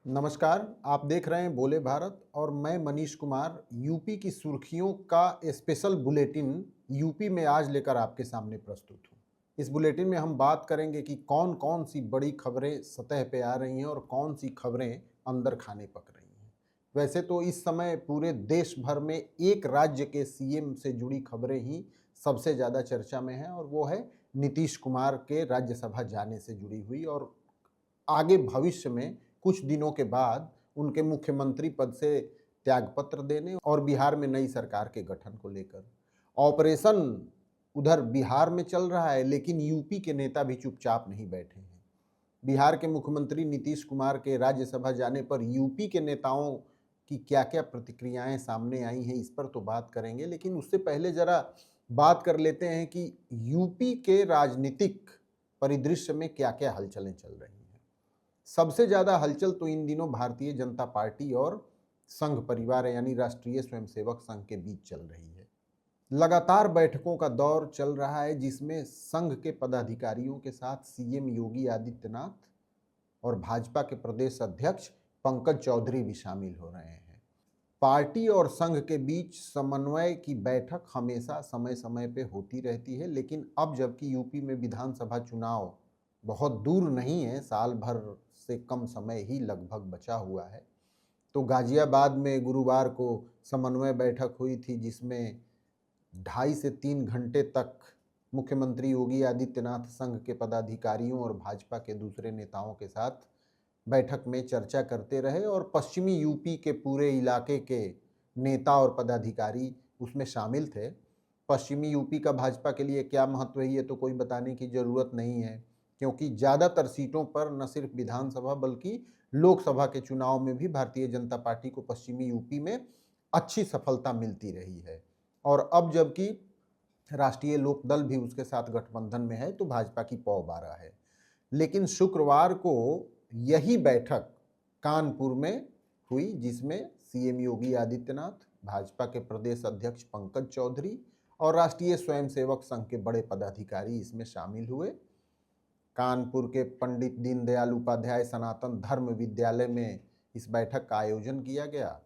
नमस्कार। आप देख रहे हैं बोले भारत और मैं मनीष कुमार यूपी की सुर्खियों का स्पेशल बुलेटिन यूपी में आज लेकर आपके सामने प्रस्तुत हूँ। इस बुलेटिन में हम बात करेंगे कि कौन कौन सी बड़ी खबरें सतह पे आ रही हैं और कौन सी खबरें अंदर खाने पक रही हैं। वैसे तो इस समय पूरे देश भर में एक राज्य के सीएम से जुड़ी खबरें ही सबसे ज़्यादा चर्चा में हैं और वो है नीतीश कुमार के राज्यसभा जाने से जुड़ी हुई और आगे भविष्य में कुछ दिनों के बाद उनके मुख्यमंत्री पद से त्यागपत्र देने और बिहार में नई सरकार के गठन को लेकर ऑपरेशन उधर बिहार में चल रहा है, लेकिन यूपी के नेता भी चुपचाप नहीं बैठे हैं। बिहार के मुख्यमंत्री नीतीश कुमार के राज्यसभा जाने पर यूपी के नेताओं की क्या-क्या प्रतिक्रियाएं सामने आई हैं, इस पर तो बात करेंगे, लेकिन उससे पहले जरा बात कर लेते हैं कि यूपी के राजनीतिक परिदृश्य में क्या-क्या हलचलें चल रही हैं। सबसे ज़्यादा हलचल तो इन दिनों भारतीय जनता पार्टी और संघ परिवार यानी राष्ट्रीय स्वयंसेवक संघ के बीच चल रही है। लगातार बैठकों का दौर चल रहा है जिसमें संघ के पदाधिकारियों के साथ सीएम योगी आदित्यनाथ और भाजपा के प्रदेश अध्यक्ष पंकज चौधरी भी शामिल हो रहे हैं। पार्टी और संघ के बीच समन्वय की बैठक हमेशा समय समय पे होती रहती है, लेकिन अब जबकि यूपी में विधानसभा चुनाव बहुत दूर नहीं है, साल भर से कम समय ही लगभग बचा हुआ है, तो गाजियाबाद में गुरुवार को समन्वय बैठक हुई थी जिसमें 2.5 से 3 घंटे तक मुख्यमंत्री योगी आदित्यनाथ संघ के पदाधिकारियों और भाजपा के दूसरे नेताओं के साथ बैठक में चर्चा करते रहे और पश्चिमी यूपी के पूरे इलाके के नेता और पदाधिकारी उसमें शामिल थे। पश्चिमी यूपी का भाजपा के लिए क्या महत्व है ये तो कोई बताने की ज़रूरत नहीं है, क्योंकि ज़्यादातर सीटों पर न सिर्फ विधानसभा बल्कि लोकसभा के चुनाव में भी भारतीय जनता पार्टी को पश्चिमी यूपी में अच्छी सफलता मिलती रही है। और अब जबकि राष्ट्रीय लोकदल भी उसके साथ गठबंधन में है तो भाजपा की पौ बारह है। लेकिन शुक्रवार को यही बैठक कानपुर में हुई जिसमें सीएम योगी आदित्यनाथ, भाजपा के प्रदेश अध्यक्ष पंकज चौधरी और राष्ट्रीय स्वयंसेवक संघ के बड़े पदाधिकारी इसमें शामिल हुए। कानपुर के पंडित दीनदयाल उपाध्याय सनातन धर्म विद्यालय में इस बैठक का आयोजन किया गया।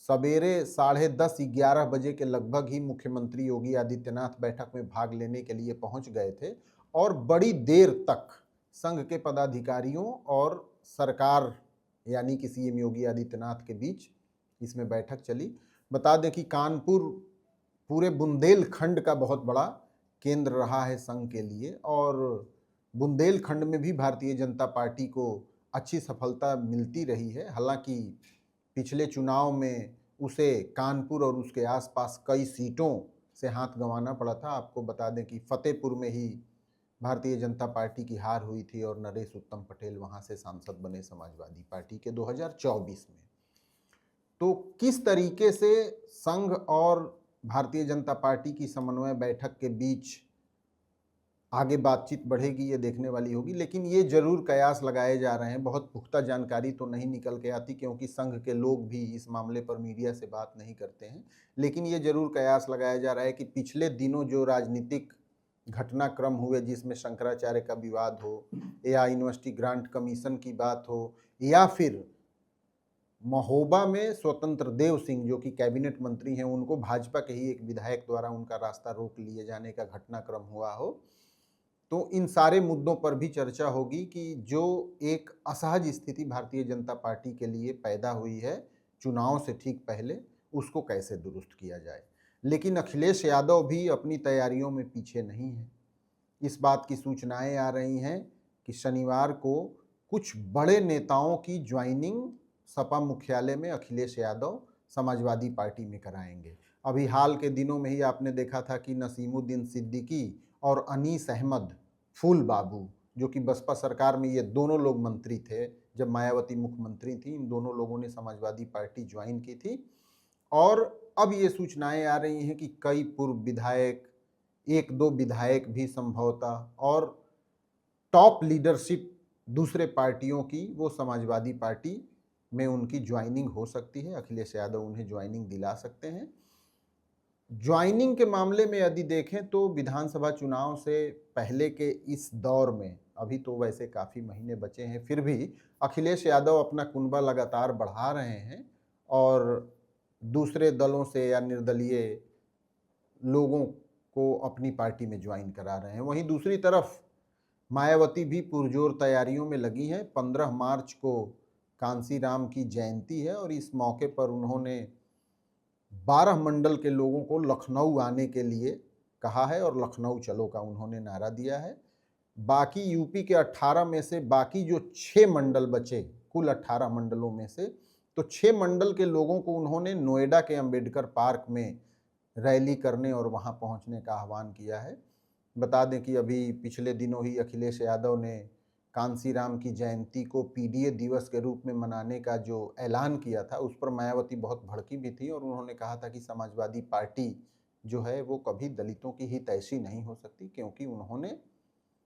सवेरे 10:30-11 बजे के लगभग ही मुख्यमंत्री योगी आदित्यनाथ बैठक में भाग लेने के लिए पहुंच गए थे और बड़ी देर तक संघ के पदाधिकारियों और सरकार यानी कि सीएम योगी आदित्यनाथ के बीच इसमें बैठक चली। बता दें कि कानपुर पूरे बुंदेलखंड का बहुत बड़ा केंद्र रहा है संघ के लिए और बुंदेलखंड में भी भारतीय जनता पार्टी को अच्छी सफलता मिलती रही है। हालांकि पिछले चुनाव में उसे कानपुर और उसके आसपास कई सीटों से हाथ गंवाना पड़ा था। आपको बता दें कि फतेहपुर में ही भारतीय जनता पार्टी की हार हुई थी और नरेश उत्तम पटेल वहां से सांसद बने समाजवादी पार्टी के 2024 में। तो किस तरीके से संघ और भारतीय जनता पार्टी की समन्वय बैठक के बीच आगे बातचीत बढ़ेगी ये देखने वाली होगी, लेकिन ये जरूर कयास लगाए जा रहे हैं। बहुत पुख्ता जानकारी तो नहीं निकल के आती क्योंकि संघ के लोग भी इस मामले पर मीडिया से बात नहीं करते हैं, लेकिन ये जरूर कयास लगाया जा रहा है कि पिछले दिनों जो राजनीतिक घटनाक्रम हुए जिसमें शंकराचार्य का विवाद हो या यूनिवर्सिटी ग्रांट कमीशन की बात हो या फिर महोबा में स्वतंत्र देव सिंह जो कि कैबिनेट मंत्री हैं उनको भाजपा के ही एक विधायक द्वारा उनका रास्ता रोक लिए जाने का घटनाक्रम हुआ हो, तो इन सारे मुद्दों पर भी चर्चा होगी कि जो एक असहज स्थिति भारतीय जनता पार्टी के लिए पैदा हुई है चुनाव से ठीक पहले, उसको कैसे दुरुस्त किया जाए। लेकिन अखिलेश यादव भी अपनी तैयारियों में पीछे नहीं है। इस बात की सूचनाएं आ रही हैं कि शनिवार को कुछ बड़े नेताओं की ज्वाइनिंग सपा मुख्यालय में अखिलेश यादव समाजवादी पार्टी में कराएंगे। अभी हाल के दिनों में ही आपने देखा था कि नसीमुद्दीन सिद्दीकी और अनीस अहमद फूल बाबू जो कि बसपा सरकार में ये दोनों लोग मंत्री थे जब मायावती मुख्यमंत्री थी, इन दोनों लोगों ने समाजवादी पार्टी ज्वाइन की थी। और अब ये सूचनाएं आ रही हैं कि कई पूर्व विधायक, एक दो विधायक भी संभवतः और टॉप लीडरशिप दूसरे पार्टियों की वो समाजवादी पार्टी में उनकी ज्वाइनिंग हो सकती है। अखिलेश यादव उन्हें ज्वाइनिंग दिला सकते हैं। ज्वाइनिंग के मामले में यदि देखें तो विधानसभा चुनाव से पहले के इस दौर में अभी तो वैसे काफ़ी महीने बचे हैं, फिर भी अखिलेश यादव अपना कुनबा लगातार बढ़ा रहे हैं और दूसरे दलों से या निर्दलीय लोगों को अपनी पार्टी में ज्वाइन करा रहे हैं। वहीं दूसरी तरफ मायावती भी पुरजोर तैयारियों में लगी हैं। 15 मार्च को कांसीराम की जयंती है और इस मौके पर उन्होंने 12 मंडल के लोगों को लखनऊ आने के लिए कहा है और लखनऊ चलो का उन्होंने नारा दिया है। बाकी यूपी के 18 में से बाकी जो 6 मंडल बचे, कुल 18 मंडलों में से, तो 6 मंडल के लोगों को उन्होंने नोएडा के अंबेडकर पार्क में रैली करने और वहां पहुंचने का आह्वान किया है। बता दें कि अभी पिछले दिनों ही अखिलेश यादव ने कांसीराम की जयंती को पीडीए दिवस के रूप में मनाने का जो ऐलान किया था, उस पर मायावती बहुत भड़की भी थी और उन्होंने कहा था कि समाजवादी पार्टी जो है वो कभी दलितों की हितैषी नहीं हो सकती, क्योंकि उन्होंने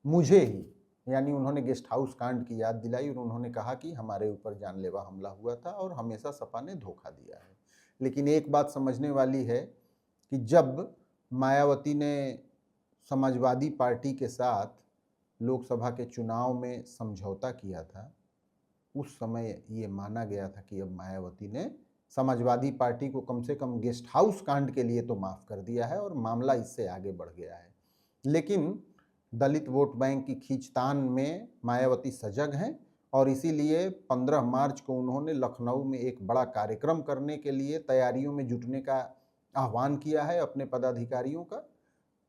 मुझे ही, यानी उन्होंने गेस्ट हाउस कांड की याद दिलाई और उन्होंने कहा कि हमारे ऊपर जानलेवा हमला हुआ था और हमेशा सपा ने धोखा दिया है। लेकिन एक बात समझने वाली है कि जब मायावती ने समाजवादी पार्टी के साथ लोकसभा के चुनाव में समझौता किया था, उस समय ये माना गया था कि अब मायावती ने समाजवादी पार्टी को कम से कम गेस्ट हाउस कांड के लिए तो माफ कर दिया है और मामला इससे आगे बढ़ गया है। लेकिन दलित वोट बैंक की खींचतान में मायावती सजग हैं और इसीलिए 15 मार्च को उन्होंने लखनऊ में एक बड़ा कार्यक्रम करने के लिए तैयारियों में जुटने का आह्वान किया है अपने पदाधिकारियों का।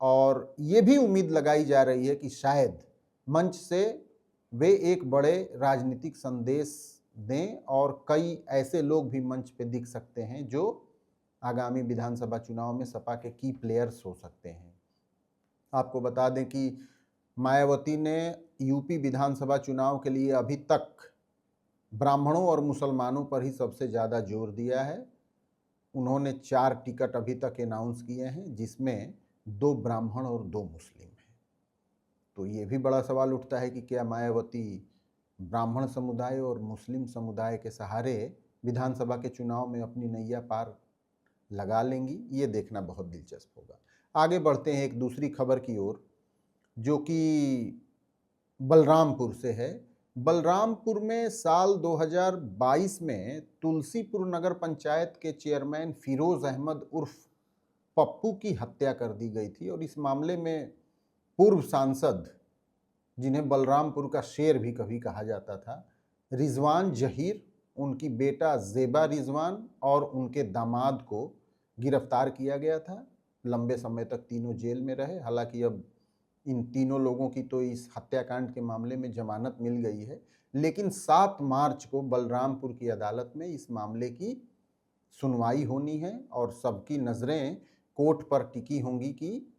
और ये भी उम्मीद लगाई जा रही है कि शायद मंच से वे एक बड़े राजनीतिक संदेश दें और कई ऐसे लोग भी मंच पे दिख सकते हैं जो आगामी विधानसभा चुनाव में सपा के की प्लेयर्स हो सकते हैं। आपको बता दें कि मायावती ने यूपी विधानसभा चुनाव के लिए अभी तक ब्राह्मणों और मुसलमानों पर ही सबसे ज़्यादा जोर दिया है। उन्होंने 4 टिकट अभी तक अनाउंस किए हैं, जिसमें 2 ब्राह्मण और 2 मुस्लिम हैं। तो ये भी बड़ा सवाल उठता है कि क्या मायावती ब्राह्मण समुदाय और मुस्लिम समुदाय के सहारे विधानसभा के चुनाव में अपनी नैया पार लगा लेंगी? ये देखना बहुत दिलचस्प होगा। आगे बढ़ते हैं एक दूसरी खबर की ओर, जो कि बलरामपुर से है। बलरामपुर में साल 2022 में तुलसीपुर नगर पंचायत के चेयरमैन फिरोज अहमद उर्फ पप्पू की हत्या कर दी गई थी और इस मामले में पूर्व सांसद, जिन्हें बलरामपुर का शेर भी कभी कहा जाता था, रिजवान जहीर, उनकी बेटा जेबा रिजवान और उनके दामाद को गिरफ्तार किया गया था। लंबे समय तक तीनों जेल में रहे। हालांकि अब इन तीनों लोगों की तो इस हत्याकांड के मामले में जमानत मिल गई है, लेकिन 7 मार्च को बलरामपुर की अदालत में इस मामले की सुनवाई होनी है और सबकी नज़रें कोर्ट पर टिकी होंगी कि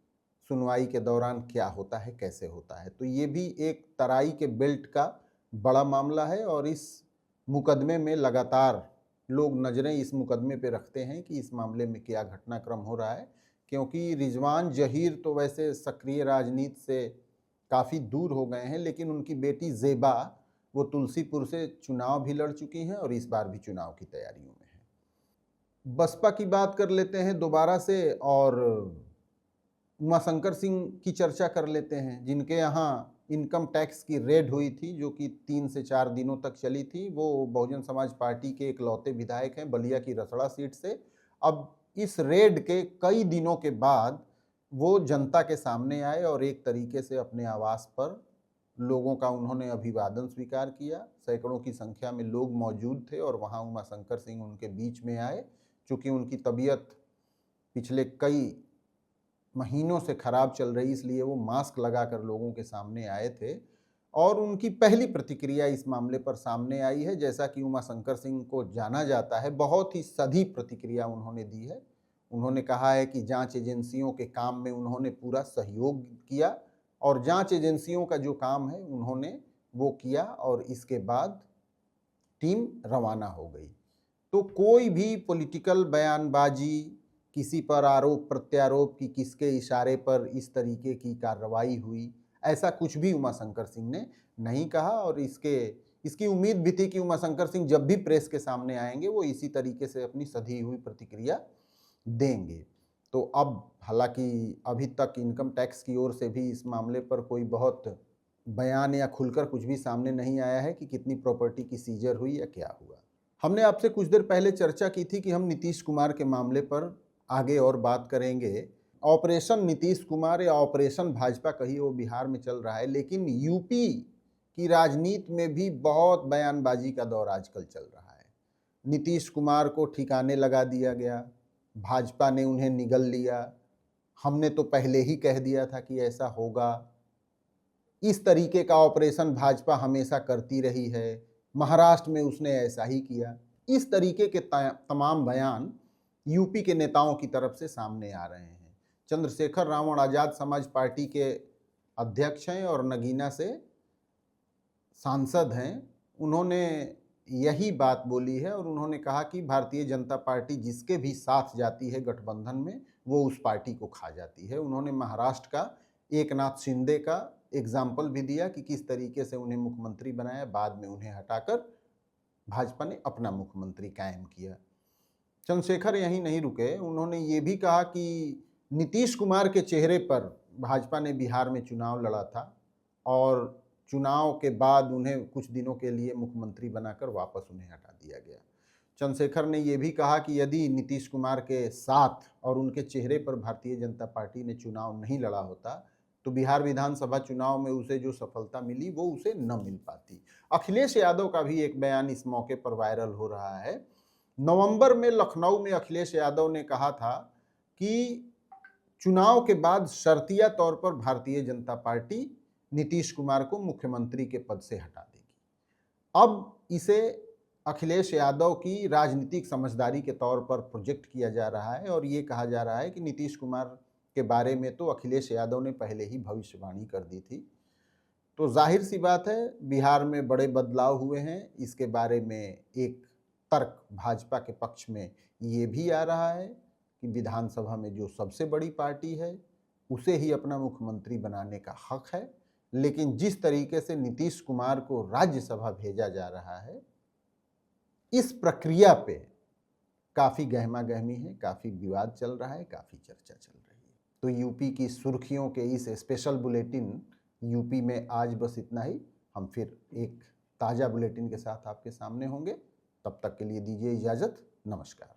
सुनवाई के दौरान क्या होता है, कैसे होता है। तो ये भी एक तराई के बेल्ट का बड़ा मामला है और इस मुकदमे में लगातार लोग नज़रें इस मुकदमे पे रखते हैं कि इस मामले में क्या घटनाक्रम हो रहा है, क्योंकि रिजवान जहीर तो वैसे सक्रिय राजनीति से काफ़ी दूर हो गए हैं, लेकिन उनकी बेटी जेबा वो तुलसीपुर से चुनाव भी लड़ चुकी हैं और इस बार भी चुनाव की तैयारियों में है। बसपा की बात कर लेते हैं दोबारा से और उमाशंकर सिंह की चर्चा कर लेते हैं, जिनके यहाँ इनकम टैक्स की रेड हुई थी जो कि 3 से 4 दिनों तक चली थी। वो बहुजन समाज पार्टी के इकलौते विधायक हैं बलिया की रसड़ा सीट से। अब इस रेड के कई दिनों के बाद वो जनता के सामने आए और एक तरीके से अपने आवास पर लोगों का उन्होंने अभिवादन स्वीकार किया। सैकड़ों की संख्या में लोग मौजूद थे और वहाँ उमाशंकर सिंह उनके बीच में आए। चूँकि उनकी तबीयत पिछले कई महीनों से खराब चल रही, इसलिए वो मास्क लगाकर लोगों के सामने आए थे और उनकी पहली प्रतिक्रिया इस मामले पर सामने आई है। जैसा कि उमाशंकर सिंह को जाना जाता है, बहुत ही सधी प्रतिक्रिया उन्होंने दी है। उन्होंने कहा है कि जांच एजेंसियों के काम में उन्होंने पूरा सहयोग किया और जांच एजेंसियों का जो काम है उन्होंने वो किया और इसके बाद टीम रवाना हो गई। तो कोई भी पॉलिटिकल बयानबाजी, किसी पर आरोप प्रत्यारोप कि किसके इशारे पर इस तरीके की कार्रवाई हुई, ऐसा कुछ भी उमाशंकर सिंह ने नहीं कहा और इसकी उम्मीद भी थी कि उमाशंकर सिंह जब भी प्रेस के सामने आएंगे वो इसी तरीके से अपनी सधी हुई प्रतिक्रिया देंगे। तो अब हालांकि अभी तक इनकम टैक्स की ओर से भी इस मामले पर कोई बहुत बयान या खुलकर कुछ भी सामने नहीं आया है कि कितनी प्रॉपर्टी की सीजर हुई या क्या हुआ। हमने आपसे कुछ देर पहले चर्चा की थी कि हम नीतीश कुमार के मामले पर आगे और बात करेंगे। ऑपरेशन नीतीश कुमार या ऑपरेशन भाजपा कहीं वो बिहार में चल रहा है, लेकिन यूपी की राजनीति में भी बहुत बयानबाजी का दौर आजकल चल रहा है। नीतीश कुमार को ठिकाने लगा दिया गया, भाजपा ने उन्हें निगल लिया, हमने तो पहले ही कह दिया था कि ऐसा होगा। इस तरीके का ऑपरेशन भाजपा हमेशा करती रही है, महाराष्ट्र में उसने ऐसा ही किया। इस तरीके के तमाम बयान यूपी के नेताओं की तरफ से सामने आ रहे हैं। चंद्रशेखर रावण आज़ाद समाज पार्टी के अध्यक्ष हैं और नगीना से सांसद हैं। उन्होंने यही बात बोली है और उन्होंने कहा कि भारतीय जनता पार्टी जिसके भी साथ जाती है गठबंधन में, वो उस पार्टी को खा जाती है। उन्होंने महाराष्ट्र का एकनाथ शिंदे का एग्जाम्पल भी दिया कि किस तरीके से उन्हें मुख्यमंत्री बनाया, बाद में उन्हें हटाकर भाजपा ने अपना मुख्यमंत्री कायम किया। चंद्रशेखर यहीं नहीं रुके, उन्होंने ये भी कहा कि नीतीश कुमार के चेहरे पर भाजपा ने बिहार में चुनाव लड़ा था और चुनाव के बाद उन्हें कुछ दिनों के लिए मुख्यमंत्री बनाकर वापस उन्हें हटा दिया गया। चंद्रशेखर ने यह भी कहा कि यदि नीतीश कुमार के साथ और उनके चेहरे पर भारतीय जनता पार्टी ने चुनाव नहीं लड़ा होता तो बिहार विधानसभा चुनाव में उसे जो सफलता मिली वो उसे न मिल पाती। अखिलेश यादव का भी एक बयान इस मौके पर वायरल हो रहा है। नवंबर में लखनऊ में अखिलेश यादव ने कहा था कि चुनाव के बाद शर्तिया तौर पर भारतीय जनता पार्टी नीतीश कुमार को मुख्यमंत्री के पद से हटा देगी। अब इसे अखिलेश यादव की राजनीतिक समझदारी के तौर पर प्रोजेक्ट किया जा रहा है और ये कहा जा रहा है कि नीतीश कुमार के बारे में तो अखिलेश यादव ने पहले ही भविष्यवाणी कर दी थी। तो जाहिर सी बात है बिहार में बड़े बदलाव हुए हैं, इसके बारे में एक तर्क भाजपा के पक्ष में ये भी आ रहा है कि विधानसभा में जो सबसे बड़ी पार्टी है उसे ही अपना मुख्यमंत्री बनाने का हक है, लेकिन जिस तरीके से नीतीश कुमार को राज्यसभा भेजा जा रहा है, इस प्रक्रिया पे काफ़ी गहमा-गहमी है, काफ़ी विवाद चल रहा है, काफ़ी चर्चा चल रही है। तो यूपी की सुर्खियों के इस स्पेशल बुलेटिन यूपी में आज बस इतना ही। हम फिर एक ताज़ा बुलेटिन के साथ आपके सामने होंगे। तब तक के लिए दीजिए इजाज़त। नमस्कार।